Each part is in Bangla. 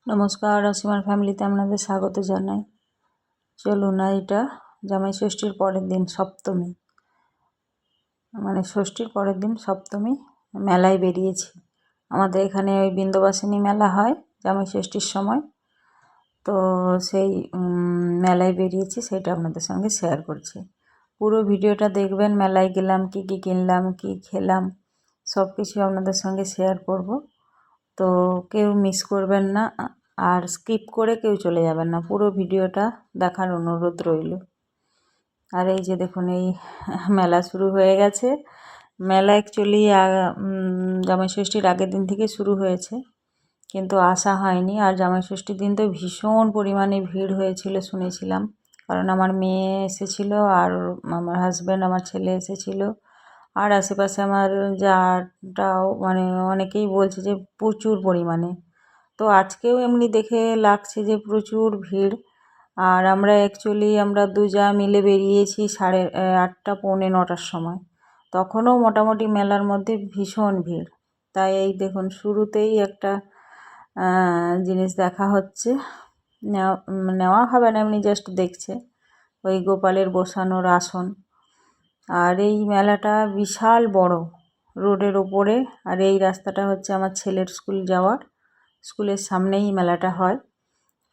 নমস্কার, অসীমার ফ্যামিলিতে আপনাদের স্বাগত জানাই। চলুন, এটা জামাই ষষ্ঠীর পরের দিন সপ্তমী, মানে ষষ্ঠীর পরের দিন সপ্তমী মেলায় বেরিয়েছি। আমাদের এখানে ওই বিন্দবাসিনী মেলা হয় জামাই ষষ্ঠীর সময়, তো সেই মেলায় বেরিয়েছি, সেটা আপনাদের সঙ্গে শেয়ার করছি। পুরো ভিডিওটা দেখবেন, মেলায় গেলাম, কী কী কিনলাম, কী খেলাম, সব কিছু আপনাদের সঙ্গে শেয়ার করব। তো কেউ মিস করবেন না, আর স্কিপ করে কেউ চলে যাবেন না, পুরো ভিডিওটা দেখার অনুরোধ রইল। আর এই যে দেখুন, এই মেলা শুরু হয়ে গেছে। মেলা অ্যাকচুয়ালি জামাই ষষ্ঠীর আগের দিন থেকে শুরু হয়েছে, কিন্তু আসা হয়নি। আর জামাই ষষ্ঠীর দিন তো ভীষণ পরিমাণে ভিড় হয়েছিল শুনেছিলাম, কারণ আমার মেয়ে এসেছিল, আর আমার হাজব্যান্ড, আমার ছেলে এসেছিল, আর আশেপাশে আমার যাটাও, মানে অনেকেই বলছে যে প্রচুর পরিমাণে। তো আজকেও এমনি দেখে লাগছে যে প্রচুর ভিড়। আর আমরা দু যা মিলে বেরিয়েছি 8:30 পৌনে 9টার সময়, তখনও মোটামুটি মেলার মধ্যে ভীষণ ভিড়। তাই এই দেখুন, শুরুতেই একটা জিনিস দেখা হচ্ছে, নেওয়া হবে না, এমনি জাস্ট দেখছে, ওই গোপালের বসানোর আসন। আর এই মেলাটা বিশাল বড়, রোডের ওপরে। আর এই রাস্তাটা হচ্ছে আমার ছেলের স্কুল যাওয়ার, স্কুলের সামনেই মেলাটা হয়।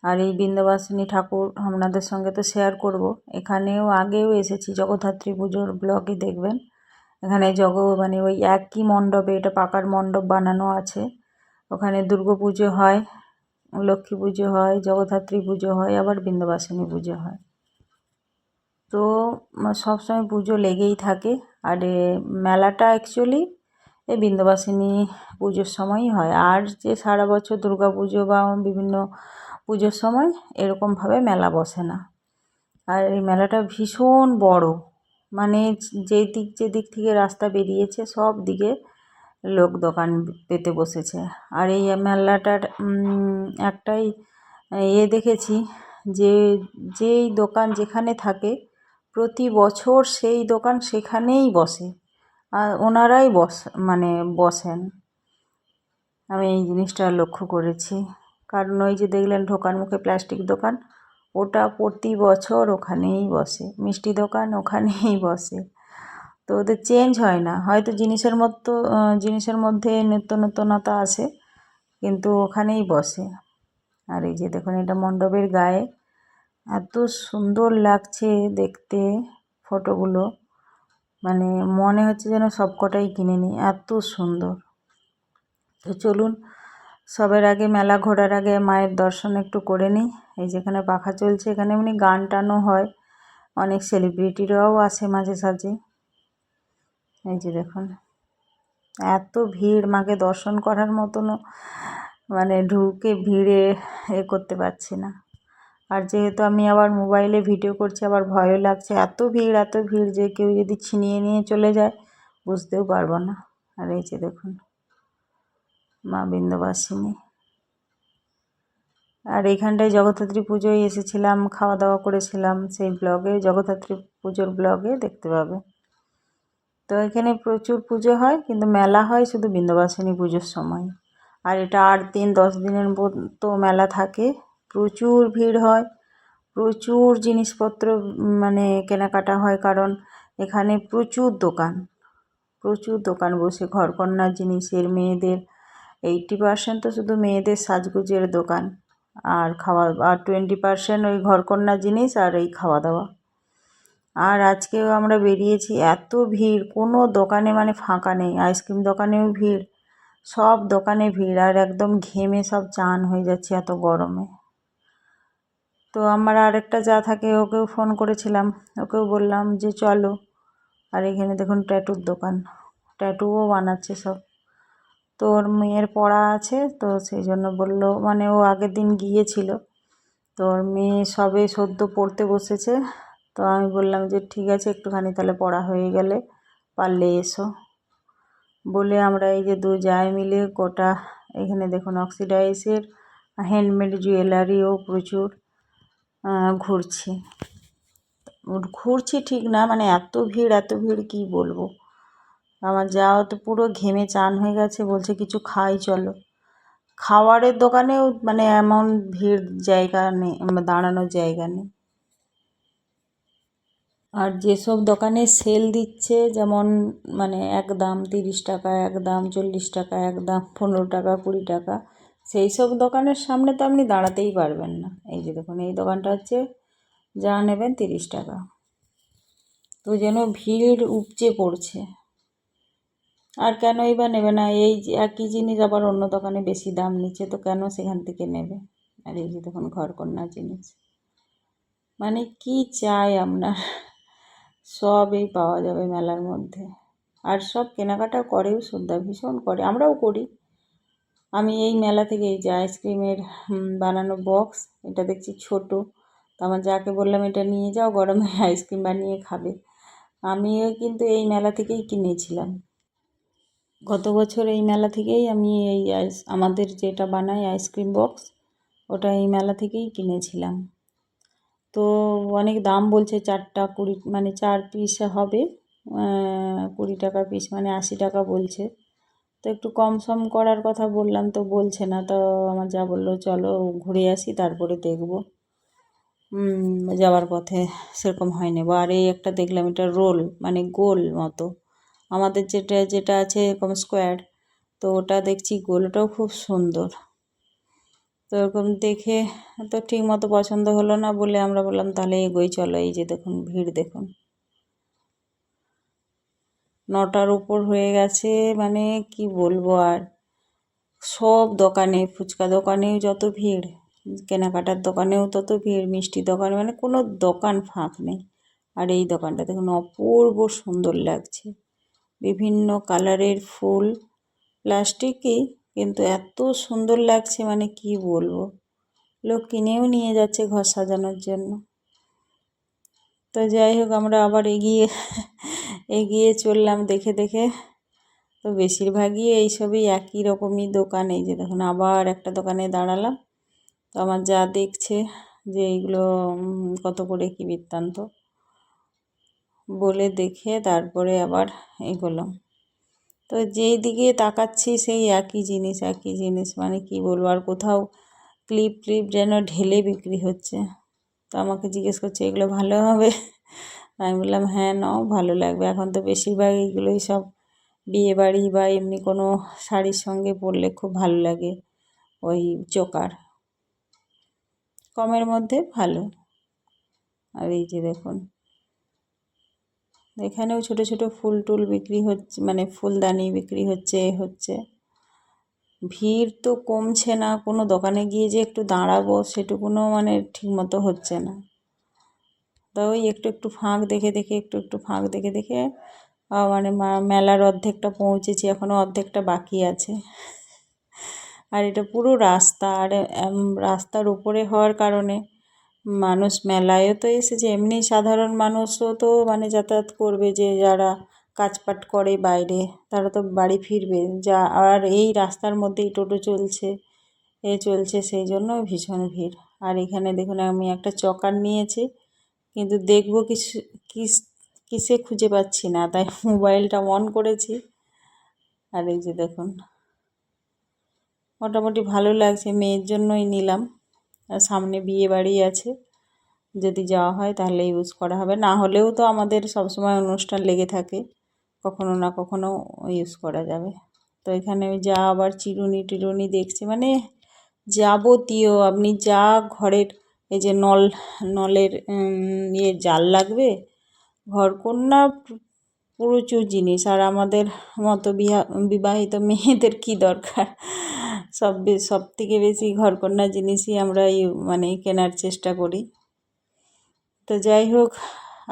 আর এই বিন্দবাসিনী ঠাকুর আপনাদের সঙ্গে তো শেয়ার করব, এখানেও আগেও এসেছি, জগদ্ধাত্রী পুজোর ব্লগে দেখবেন। এখানে মানে ওই একই মণ্ডপে, এটা পাকার মণ্ডপ বানানো আছে, ওখানে দুর্গা পুজো হয়, লক্ষ্মী পুজো হয়, জগদ্ধাত্রী পুজো হয়, আবার বিন্দবাসিনী পুজো হয়। তো সবসময় পুজো লেগেই থাকে। আর মেলাটা অ্যাকচুয়ালি এই বিন্দবাসিনী পুজোর সময়ই হয়। আর যে সারা বছর দুর্গা পুজো বা বিভিন্ন পুজোর সময় এরকমভাবে মেলা বসে না। আর এই মেলাটা ভীষণ বড়, মানে যেদিক থেকে রাস্তা বেরিয়েছে সব দিকে লোক দোকান পেতে বসেছে। আর এই মেলাটার একটাই দেখেছি, যে যেই দোকান যেখানে থাকে প্রতি বছর সেই দোকান সেখানেই বসে, আর ওনারাই বসেন। আমি এই জিনিসটা লক্ষ্য করেছি, কারণ ওই যে দেখলেন ঢোকার মুখে প্লাস্টিক দোকান, ওটা প্রতি বছর ওখানেই বসে। মিষ্টি দোকান ওখানেই বসে, তো ওদের চেঞ্জ হয় না। হয়তো জিনিসের মধ্যে নতুনতা আসে, কিন্তু ওখানেই বসে। আর এই যে দেখুন, এটা মণ্ডপের গায়ে, এত সুন্দর লাগছে দেখতে ফটোগুলো, মানে মনে হচ্ছে যেন সবকটাই কিনে নিই, এত সুন্দর। তো চলুন, সবের আগে মেলা ঘোরার আগে মায়ের দর্শন একটু করে নিই। এই যেখানে পাখা চলছে, এখানে এমনি গান টানও হয়, অনেক সেলিব্রিটিরাও আসে মাঝে সাঝে। এই যে দেখুন, এত ভিড়, মাকে দর্শন করার মতনও মানে ঢুকে ভিড়ে করতে পারছি না। আর যেহেতু আমি আবার মোবাইলে ভিডিও করছি, আবার ভয়ও লাগছে, এত ভিড় যে কেউ যদি ছিনিয়ে নিয়ে চলে যায় বুঝতেও পারবো না। আর এই যে দেখুন, মা বিন্দবাসিনী। আর এইখানটায় জগদ্ধাত্রী পুজোয় এসেছিলাম, খাওয়া দাওয়া করেছিলাম, সেই ব্লগে, জগদ্ধাত্রী পুজোর ব্লগে দেখতে পাবে। তো এখানে প্রচুর পুজো হয়, কিন্তু মেলা হয় শুধু বিন্দবাসিনী পুজোর সময়। আর এটা 8 দিন 10 দিনের মতো মেলা থাকে, প্রচুর ভিড় হয়, প্রচুর জিনিসপত্র মানে কেনাকাটা হয়, কারণ এখানে প্রচুর দোকান বসে, ঘরকন্নার জিনিসের, মেয়েদের 80% তো শুধু মেয়েদের সাজগোজের দোকান, আর 20% ওই ঘরকন্নার জিনিস আর এই খাওয়া দাওয়া। আর আজকেও আমরা বেরিয়েছি, এত ভিড়, কোনো দোকানে মানে ফাঁকা নেই, আইসক্রিম দোকানেও ভিড়, সব দোকানে ভিড়, আর একদম ঘেমে সব চান হয়ে যাচ্ছে এত গরমে। তো আমার আরেকটা যা থাকে, ওকেও ফোন করেছিলাম, ওকেও বললাম যে চলো। আর এখানে দেখুন ট্যাটুর দোকান, ট্যাটুও বানাচ্ছে সব। তো ওর মেয়ের পড়া আছে, তো সেই জন্য বললো, মানে ও আগের দিন গিয়েছিল, তো ওর মেয়ে সবে সদ্য পড়তে বসেছে। তো আমি বললাম যে ঠিক আছে, একটুখানি তাহলে পড়া হয়ে গেলে পারলে এসো। বলে আমরা এই যে দু জায় মিলে গোটা, এখানে দেখুন অক্সিডাইজের হ্যান্ডমেড জুয়েলারিও প্রচুর ঘুরছি ঠিক না, মানে এত ভিড় কি বলবো। আমার যাওয়া তো পুরো ঘেমে চান হয়ে গেছে, বলছে কিছু খাই চলো। খাবারের দোকানেও মানে এমন ভিড়, জায়গা নেই, দাঁড়ানোর জায়গা নেই। আর যেসব দোকানে সেল দিচ্ছে, যেমন মানে এক দাম 30 টাকা, এক দাম 40 টাকা, এক দাম 15 টাকা, 20 টাকা, সেই সব দোকানের সামনে তো আপনি দাঁড়াতেই পারবেন না। এই যে দেখুন, এই দোকানটা হচ্ছে যা নেবেন 30 টাকা। তো যেন ভিড় উপচে পড়ছে। আর কেনই বা নেবে না? এই যে একই জিনিস আবার অন্য দোকানে বেশি দাম নিচ্ছে, তো কেন সেখান থেকে নেবে? আর এই যে দেখুন, ঘরকন্নার জিনিস, মানে কি চাই আপনার, সবই পাওয়া যাবে মেলার মধ্যে। আর সব কেনাকাটা করেও শ্রদ্ধা ভীষণ করে, আমরাও করি। আমি এই মেলা থেকে এই যে আইসক্রিমের বানানো বক্স, এটা দেখছি ছোট, তো আমার যাকে বললাম এটা নিয়ে যাও, গরমে আইসক্রিম বানিয়ে খাবে। আমিও কিন্তু এই মেলা থেকেই কিনেছিলাম। গত বছর এই মেলা থেকেই আমি এই আমাদের যেটা বানাই আইসক্রিম বক্স, ওটা এই মেলা থেকেই কিনেছিলাম। তো অনেক দাম বলছে, 4টা 20, মানে 4 পিস হবে 20 টাকা পিস, মানে 80 টাকা বলছে। তো একটু কম সম করার কথা বললাম, তো বলছে না। তো আমার যা বললো, চলো ঘুরে আসি তারপরে দেখবো। যাওয়ার পথে সেরকম হয় নেবো। আর এই একটা দেখলাম, এটা রোল, মানে গোল মতো, আমাদের যেটা যেটা আছে এরকম স্কোয়ার, তো ওটা দেখছি গোল, ওটাও খুব সুন্দর। তো এরকম দেখে তো ঠিক মতো পছন্দ হলো না বলে আমরা বললাম তাহলে এগোই চলো। এই যে দেখুন, ভিড় দেখুন, 9টার উপর হয়ে গেছে, মানে কি বলবো আর। সব দোকানে, ফুচকা দোকানেও যত ভিড়, কেনাকাটার দোকানেও তত ভিড়, মিষ্টি দোকানে, মানে কোনো দোকান ফাঁক নেই। আর এই দোকানটা দেখুন, অপূর্ব সুন্দর লাগছে, বিভিন্ন কালারের ফুল, প্লাস্টিকই, কিন্তু এত সুন্দর লাগছে, মানে কি বলবো। লোক কিনেও নিয়ে যাচ্ছে ঘর সাজানোর জন্য। তো যাই হোক, আমরা আবার এগিয়ে এগিয়ে চললাম দেখে দেখে। তো বেশিরভাগই এইসবই একই রকমই দোকান। এই যে দেখুন, আবার একটা দোকানে দাঁড়ালাম। তো আমার যা দেখছে যে এইগুলো কত করে কী বৃত্তান্ত, বলে দেখে তারপরে আবার এগোলাম। তো যেই দিকে তাকাচ্ছি সেই একই জিনিস, একই জিনিস, মানে কি বলবো। আর কোথাও ক্লিপ ক্লিপ যেন ঢেলে বিক্রি হচ্ছে। তো আমাকে জিজ্ঞেস করছে, এগুলো ভালো হবে? আমি বললাম হ্যাঁ, নাও, ভালো লাগবে। এখন তো বেশিরভাগ এইগুলোই সব বিয়েবাড়ি বা এমনি কোনো শাড়ির সঙ্গে পরলে খুব ভালো লাগে, ওই চোকার, কমের মধ্যে ভালো। আর এই যে দেখুন, এখানেও ছোট ছোট ফুল টুল বিক্রি হচ্ছে, মানে ফুলদানি বিক্রি হচ্ছে। ভিড় তো কমছে না, কোনো দোকানে গিয়ে যে একটু দাঁড়াবো সেটুকুনও মানে ঠিকমতো হচ্ছে না। তা ওই একটু একটু ফাঁক দেখে দেখে, একটু একটু ফাঁক দেখে দেখে মানে মেলার অর্ধেকটা পৌঁছেছি, এখনও অর্ধেকটা বাকি আছে। আর এটা পুরো রাস্তা, আর রাস্তার উপরে হওয়ার কারণে মানুষ মেলায়ও তো এসেছে, এমনি সাধারণ মানুষও তো মানে যাতায়াত করবে, যে যারা কাজপাট করে বাইরে, তারা তো বাড়ি ফিরবে। যা আর এই রাস্তার মধ্যেই টোটো চলছে, চলছে, সেই জন্য ভীষণ ভিড়। আর এখানে দেখুন, আমি একটা চকার নিয়েছি, কিন্তু দেখবো কিসে খুঁজে পাচ্ছি না, তাই মোবাইলটা অন করেছি। আর এই যে দেখুন, মোটামুটি ভালো লাগছে, মেয়ের জন্যই নিলাম। আর সামনে বিয়ে বাড়ি আছে, যদি যাওয়া হয় তাহলে ইউজ করা হবে, না হলেও তো আমাদের সবসময় অনুষ্ঠান লেগে থাকে, কখনো না কখনো ইউজ করা যাবে। তো এখানে যা আবার চিরুনি টিরুনি দেখছি, মানে যাবতীয় আপনি যা ঘরের, এই যে নলের জাল লাগবে, ঘরকন্না, প্রচুর জিনিস। আর আমাদের মতো বিবাহিত মেয়েদের কি দরকার, সব থেকে বেশি ঘরকন্না জিনিসই আমরা মানে কেনার চেষ্টা করি। তো যাই হোক,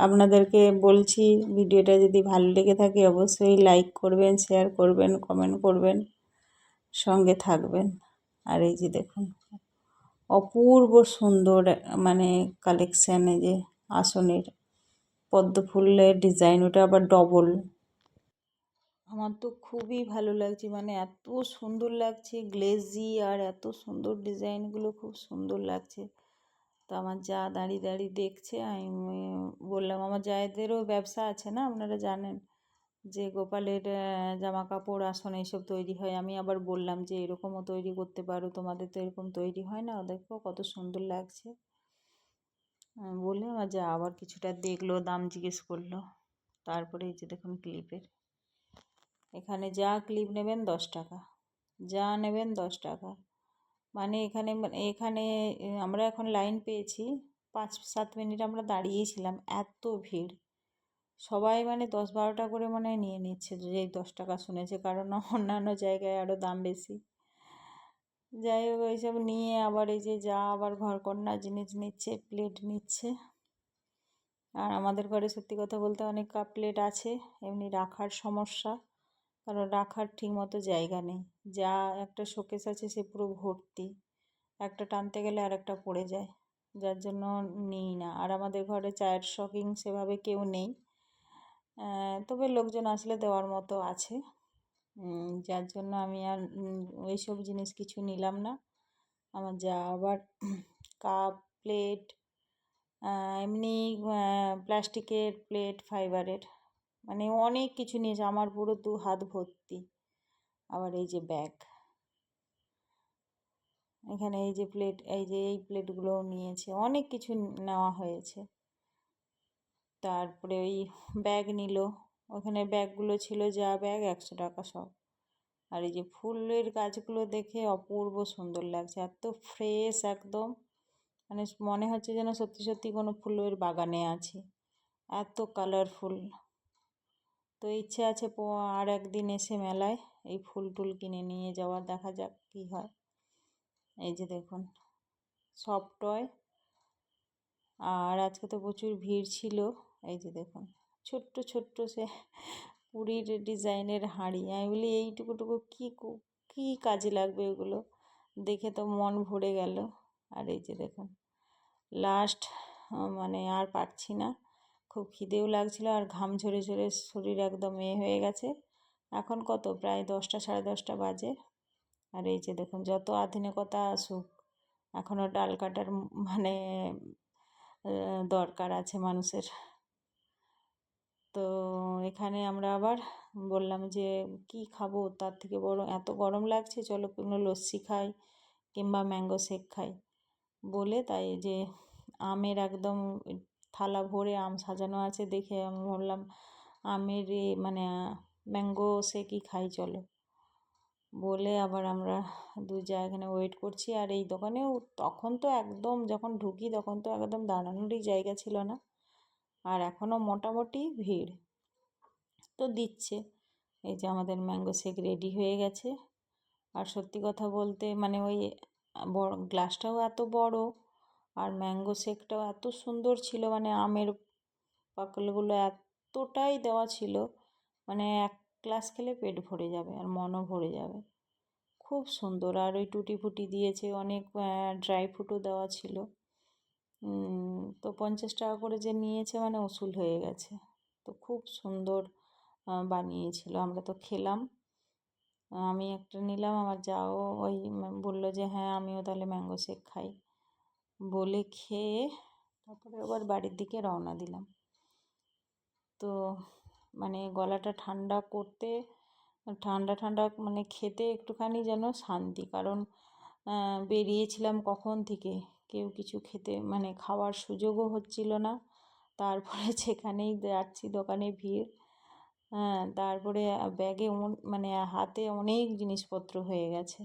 আপনাদেরকে বলছি, ভিডিওটা যদি ভালো লেগে থাকে অবশ্যই লাইক করবেন, শেয়ার করবেন, কমেন্ট করবেন, সঙ্গে থাকবেন। আর এই যে দেখুন, অপূর্ব সুন্দর মানে কালেকশান, এই যে আসনের পদ্ম ফুলের ডিজাইন, ওটা আবার ডবল। আমার তো খুবই ভালো লাগছে, মানে এত সুন্দর লাগছে, গ্লেজি, আর এত সুন্দর ডিজাইনগুলো, খুব সুন্দর লাগছে। তো আমার যা দাঁড়িয়ে দাঁড়িয়ে দেখছে, আমি বললাম, আমার জায়েদেরও ব্যবসা আছে না, আপনারা জানেন, যে গোপালের জামা কাপড় আসন এইসব তৈরি হয়। আমি আবার বললাম যে এরকমও তৈরি করতে পারো, তোমাদের তো এরকম তৈরি হয় না, দেখো কত সুন্দর লাগছে। বলে আমার যা আবার কিছুটা দেখলো, দাম জিজ্ঞেস করলো। তারপরে এই যে দেখুন ক্লিপের, এখানে যা ক্লিপ নেবেন 10 টাকা, যা নেবেন 10 টাকা। মানে এখানে আমরা এখন লাইন পেয়েছি 5-7 মিনিট আমরা দাঁড়িয়েছিলাম, এত ভিড়। সবাই মানে 10-12টা করে মনে হয় নিয়ে নিচ্ছে, যে 10 টাকা শুনেছে, কারণ অন্যান্য জায়গায় আরও দাম বেশি। যাই হোক এইসব নিয়ে আবার এই যে যা আবার ঘরকন্না জিনিস নিচ্ছে, প্লেট নিচ্ছে। আর আমাদের ঘরে সত্যি কথা বলতে অনেক কাপ প্লেট আছে, এমনি রাখার সমস্যা, কারণ রাখার ঠিক মতো জায়গা নেই। যা একটা শোকেস আছে সে পুরো ভর্তি, একটা টানতে গেলে আর একটা পড়ে যায়, যার জন্য নিই না। আর আমাদের ঘরে চায়ের শখিং সেভাবে কেউ নেই, তবে লোকজন আসলে দেওয়ার মতো আছে, যার জন্য আমি আর ওইসব জিনিস কিছু নিলাম না। আমার যা আবার কাপ প্লেট, এমনি প্লাস্টিকের প্লেট, ফাইবারের, মানে অনেক কিছু নিয়েছে, আমার পুরো 2 হাত ভর্তি। আবার এই যে ব্যাগ, এখানে এই যে প্লেট, এই যে এই প্লেটগুলোও নিয়েছে, অনেক কিছু নেওয়া হয়েছে। তারপরে ওই ব্যাগ নিল, ওখানে ব্যাগগুলো ছিল যা ব্যাগ 100 টাকা সব। আর এই যে ফুলের গাছগুলো দেখে অপূর্ব সুন্দর লাগছে, এত ফ্রেশ একদম, মানে মনে হচ্ছে যেন সত্যি সত্যি কোনো ফুলের বাগানে আছি, এত কালারফুল। তো ইচ্ছে আছে আর একদিন এসে মেলায় এই ফুল টুল কিনে নিয়ে যাওয়ার, দেখা যাক কী হয়। এই যে দেখুন সব টয়, আর আজকে তো প্রচুর ভিড় ছিল। এই যে দেখুন ছোট্ট ছোট্ট সে পুরীর ডিজাইনের হাঁড়ি, আমি বলি এইটুকুটুকু কী কাজে লাগবে ওগুলো, দেখে তো মন ভরে গেল। আর এই যে দেখুন লাস্ট, মানে আর পারছি না, খুব খিদেও লাগছিল, আর ঘাম ঝরে ঝরে শরীর একদম হয়ে গেছে। এখন কত, প্রায় 10টা 10:30 বাজে। আর এই যে দেখুন যত আধুনিকতা আসুক, এখনও ডাল কাটার মানে দরকার আছে মানুষের। তো এখানে আমরা আবার বললাম যে কি খাবো, তার থেকে বরং এত গরম লাগছে, চলো কোনো লস্যি খাই কিংবা ম্যাঙ্গো শেক খাই বলে, তাই যে আমের একদম থালা ভরে আম সাজানো আছে দেখে আমি ভাবলাম আমের মানে ম্যাঙ্গো শেকই খাই চলো বলে, আবার আমরা এখানে ওয়েট করছি। আর এই দোকানেও তখন তো একদম, যখন ঢুকি তখন তো একদম দাঁড়ানোরই জায়গা ছিল না, আর এখনও মোটামুটি ভিড় তো দিচ্ছে। এই যে আমাদের ম্যাঙ্গো শেক রেডি হয়ে গেছে। আর সত্যি কথা বলতে মানে ওই বড় গ্লাসটাও এত বড়, আর ম্যাঙ্গো শেকটাও এত সুন্দর ছিল, মানে আমের পাকলগুলো এতটাই দেওয়া ছিল, মানে এক গ্লাস খেলে পেট ভরে যাবে আর মনও ভরে যাবে, খুব সুন্দর। আর ওই টুটি ফুটি দিয়েছে, অনেক ড্রাই ফ্রুটও দেওয়া ছিল। তো 50 টাকা করে যে নিয়েছে মানে উসুল হয়ে গেছে। তো খুব সুন্দর বানিয়েছিল, আমরা তো খেলাম। আমি একটা নিলাম, আমার যাও ওই বললো যে হ্যাঁ আমিও তাহলে ম্যাঙ্গো শেক খাই বলে খেয়ে তারপরে আবার বাড়ির দিকে রওনা দিলাম। তো মানে গলাটা ঠান্ডা করতে, ঠান্ডা ঠান্ডা মানে খেতে একটুখানি যেন শান্তি, কারণ বেরিয়েছিলাম কখন থেকে, কেউ কিছু খেতে মানে খাওয়ার সুযোগও হচ্ছিল না। তারপরে যেখানেই যাচ্ছি দোকানে ভিড়, তারপরে ব্যাগে মানে হাতে অনেক জিনিসপত্র হয়ে গেছে।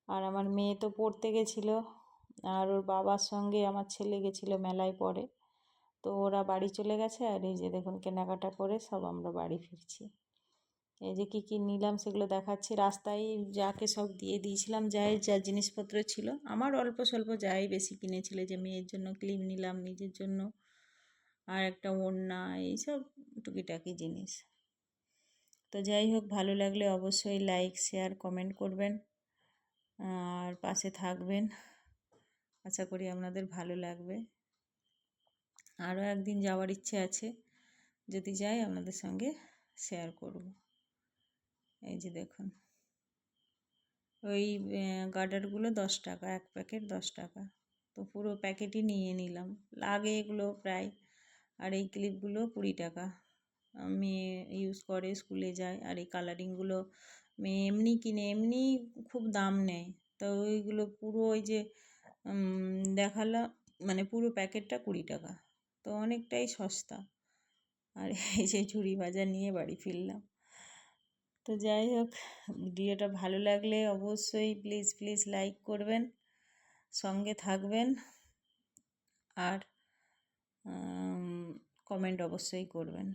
আর আমার মেয়ে তো পড়তে গেছিলো, আর ওর বাবার সঙ্গে আমার ছেলে গেছিলো মেলায় পড়ে, তো ওরা বাড়ি চলে গেছে। আর এই যে দেখুন কেনাকাটা করে সব আমরা বাড়ি ফিরছি। এই যে কী কী নিলাম সেগুলো দেখাচ্ছি, রাস্তায় যাকে সব দিয়ে দিয়েছিলাম, যা জিনিসপত্র ছিল, আমার অল্প স্বল্প যাই বেশি কিনেছিল, যে মেয়ের জন্য ক্লিপ নিলাম, নিজের জন্য আর একটা ওড়না, এইসব টুকিটাকি জিনিস। তো যাই হোক, ভালো লাগলে অবশ্যই লাইক শেয়ার কমেন্ট করবেন আর পাশে থাকবেন, আশা করি আপনাদের ভালো লাগবে। আরও একদিন যাওয়ার ইচ্ছে আছে, যদি যাই আপনাদের সঙ্গে শেয়ার করব। এই যে দেখুন ওই গার্ডারগুলো 10 টাকা, এক প্যাকেট 10 টাকা, তো পুরো প্যাকেটই নিয়ে নিলাম, লাগে এগুলো প্রায়। আর এই ক্লিপগুলো 20 টাকা, মেয়ে ইউজ করে, স্কুলে যায়। আর এই কালারিংগুলো মেয়ে এমনি কিনে, এমনি খুব দাম নেয়। তো ওইগুলো পুরো ওই যে দেখালাম, মানে পুরো প্যাকেটটা 20 টাকা, তো অনেকটাই সস্তা। আর এই যে ঝুড়ি ভাজা নিয়ে বাড়ি ফিরলাম। তো যাই হোক, ভিডিওটা ভালো লাগলে অবশ্যই প্লিজ লাইক করবেন, সঙ্গে থাকবেন, আর কমেন্ট অবশ্যই করবেন।